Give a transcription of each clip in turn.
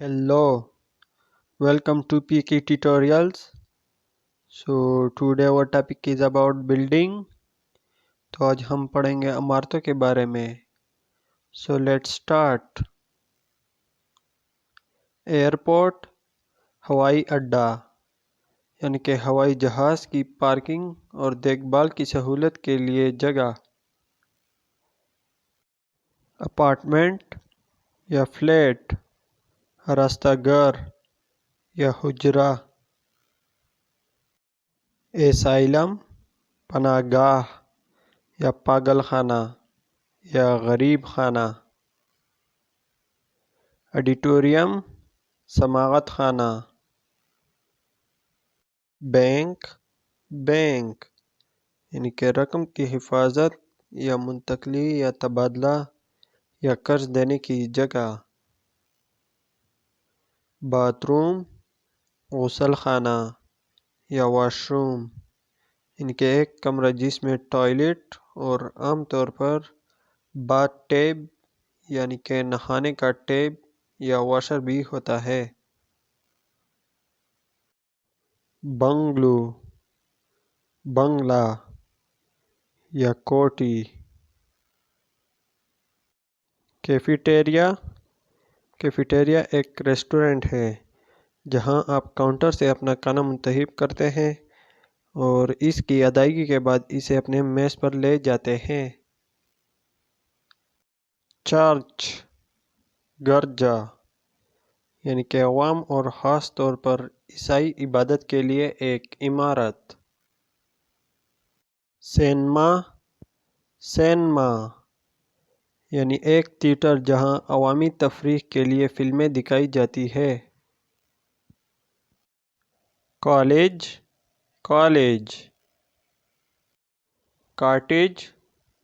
Hello, welcome to PK Tutorials. So today our topic is about building. तो आज हम पढ़ेंगे इमारतों के बारे में. So let's start. एयरपोर्ट, हवाई अड्डा यानी कि हवाई जहाज़ की पार्किंग और देखभाल की सहूलत के लिए जगह. अपार्टमेंट या फ्लैट, रास्ता घर या हुजरा. एसाइलम, पनाहगाह या पागल खाना या गरीब खाना. ऑडिटोरियम, समाअत खाना. बैंक यानी कि रकम की हिफाजत या मुंतकली या तबादला या कर्ज देने की जगह. बाथरूम, गुसल खाना या वॉशरूम यानी कि एक कमरा जिसमें टॉयलेट और आमतौर पर बाथ टैब यानी कि नहाने का टैब या वॉशर भी होता है. बंगलो, बंगला या कोठी. कैफेटेरिया एक रेस्टोरेंट है जहां आप काउंटर से अपना खाना मुंतहिब करते हैं और इसकी अदायगी के बाद इसे अपने मेज पर ले जाते हैं. चर्च, गिरजा यानी कि अवाम और ख़ास तौर पर ईसाई इबादत के लिए एक इमारत. सिनेमा यानी एक थिएटर जहां अवामी तफरीह के लिए फिल्में दिखाई जाती है. कॉटेज,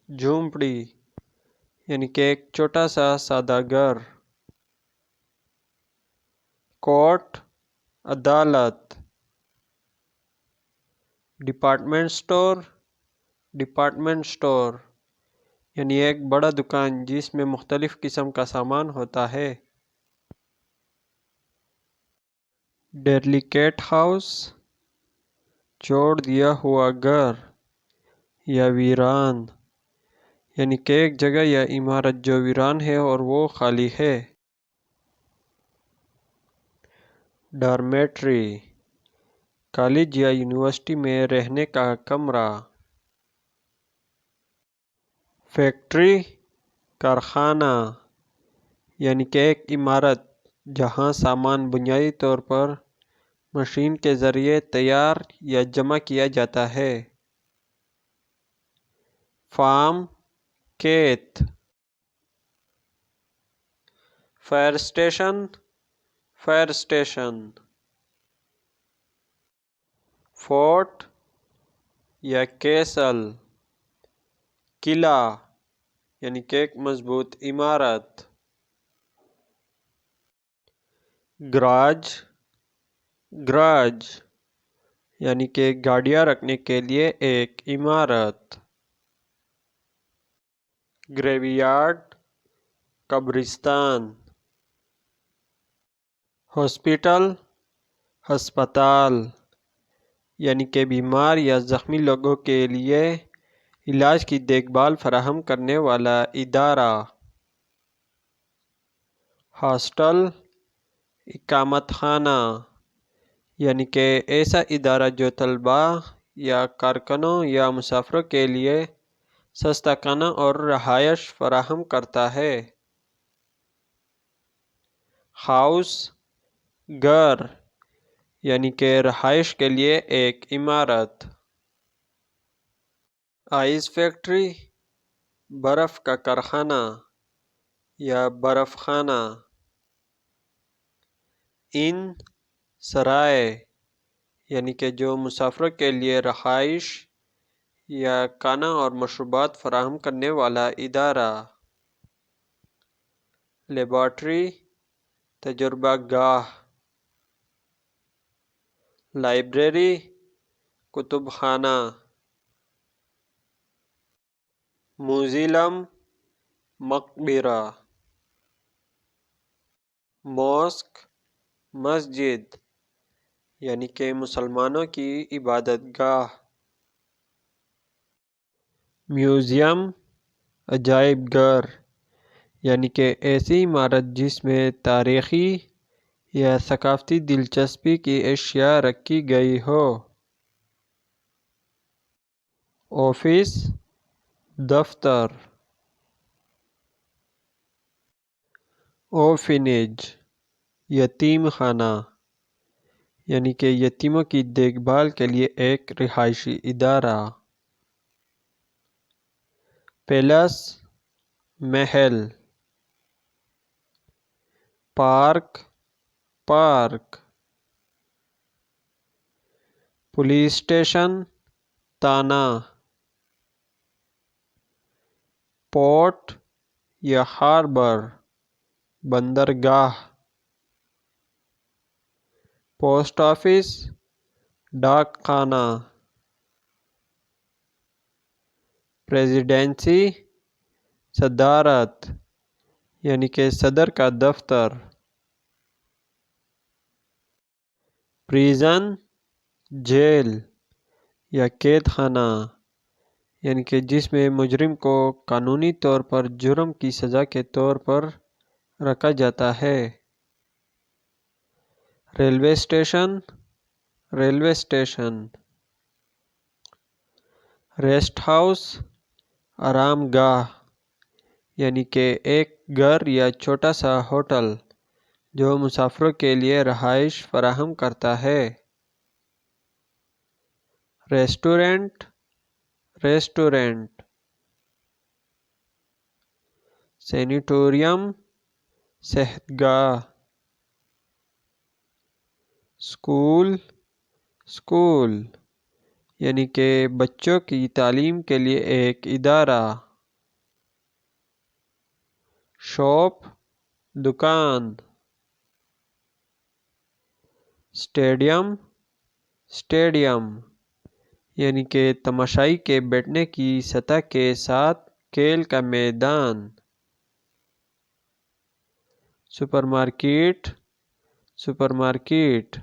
झोंपड़ी यानी कि एक छोटा सा सादा घर. कोर्ट, अदालत. डिपार्टमेंट स्टोर यानी एक बड़ा दुकान जिसमें मुख्तलिफ किस्म का सामान होता है. डेलिकेट हाउस, छोड़ दिया हुआ घर या वीरान यानी कि एक जगह या इमारत जो वीरान है और वो खाली है. डॉर्मेट्री, कॉलेज या यूनिवर्सिटी में रहने का कमरा. फैक्ट्री, कारखाना यानी कि एक इमारत जहां सामान बुनियादी तौर पर मशीन के ज़रिए तैयार या जमा किया जाता है. फार्म, खेत. Fire station. फोर्ट या कैसल, किला यानी कि एक मजबूत इमारत. गराज यानी कि गाड़ियां रखने के लिए एक इमारत. ग्रेवयार्ड, कब्रिस्तान. हॉस्पिटल, अस्पताल यानी कि बीमार या ज़ख्मी लोगों के लिए इलाज की देखभाल फराहम करने वाला इदारा. हॉस्टल, इकामत खाना यानी कि ऐसा इदारा जो तलबा या कारकुनों या मुसाफिरों के लिए सस्ता खाना और रहायश फराहम करता है. हाउस, घर यानी कि रहायश के लिए एक इमारत. आइस फैक्ट्री, बर्फ़ का कारखाना या बर्फ़ खाना. इन, सराय यानी कि जो मुसाफिरों के लिए रहाइश या खाना और मशरूबात फराहम करने वाला इदारा. लेबॉर्ट्री, तजुर्बा गाह. लाइब्रेरी, कुतुब खाना. म्यूज़ियम, मकबरा. ماسک مسجد یعنی کہ مسلمانوں کی عبادت گاہ۔ میوزیم عجائب گھر یعنی کہ ایسی عمارت جس میں تاریخی یا ثقافتی دلچسپی کی اشیاء رکھی گئی ہو۔ آفس دفتر۔ orphanage یتیم خانہ یعنی کہ یتیموں کی دیکھ بھال کے لیے ایک رہائشی ادارہ۔ Palace Mahal. Park police station تھانہ۔ پورٹ یا ہاربر بندرگاہ۔ پوسٹ آفس ڈاک خانہ۔ پریزیڈنسی صدارت یعنی کہ صدر کا دفتر۔ پریزن جیل یا قید خانہ یعنی کہ جس میں مجرم کو قانونی طور پر جرم کی سزا کے طور پر رکھا جاتا ہے۔ Railway station. ریسٹ ہاؤس آرام گاہ یعنی کہ ایک گھر یا چھوٹا سا ہوٹل جو مسافروں کے لیے رہائش فراہم کرتا ہے۔ ریسٹورنٹ سینیٹوریم صحت گاہ۔ اسکول یعنی کہ بچوں کی تعلیم کے لیے ایک ادارہ۔ شاپ دکان۔ اسٹیڈیم یعنی کہ تماشائی کے بیٹھنے کی سطح کے ساتھ کھیل کا میدان۔ سپر مارکیٹ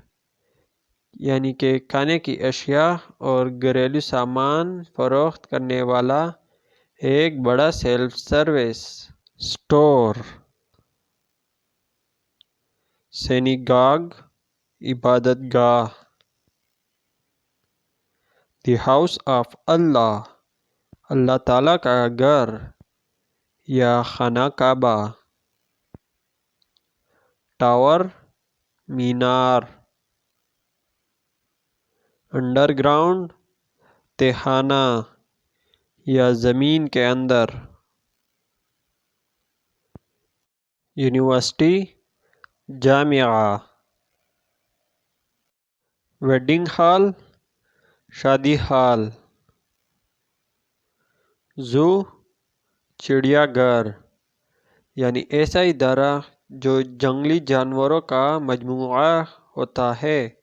یعنی کہ کھانے کی اشیاء اور گھریلو سامان فروخت کرنے والا ایک بڑا سیلف سروس اسٹور۔ سینیگاگ عبادت گاہ۔ دی ہاؤس آف اللہ تعالیٰ کا گھر یا خانہ کعبہ۔ ٹاور مینار۔ انڈر گراؤنڈ تہخانہ یا زمین کے اندر۔ یونیورسٹی جامعہ۔ ویڈنگ ہال شادی ہال۔ زو چڑیا گھر یعنی ایسا ادارہ جو جنگلی جانوروں کا مجموعہ ہوتا ہے۔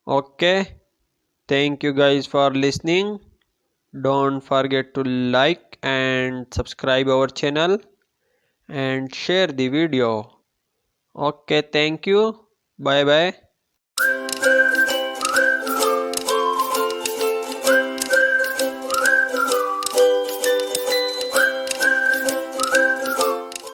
Okay, thank you guys for listening. Don't forget to like and subscribe our channel and share the video. Okay, thank you. Bye bye.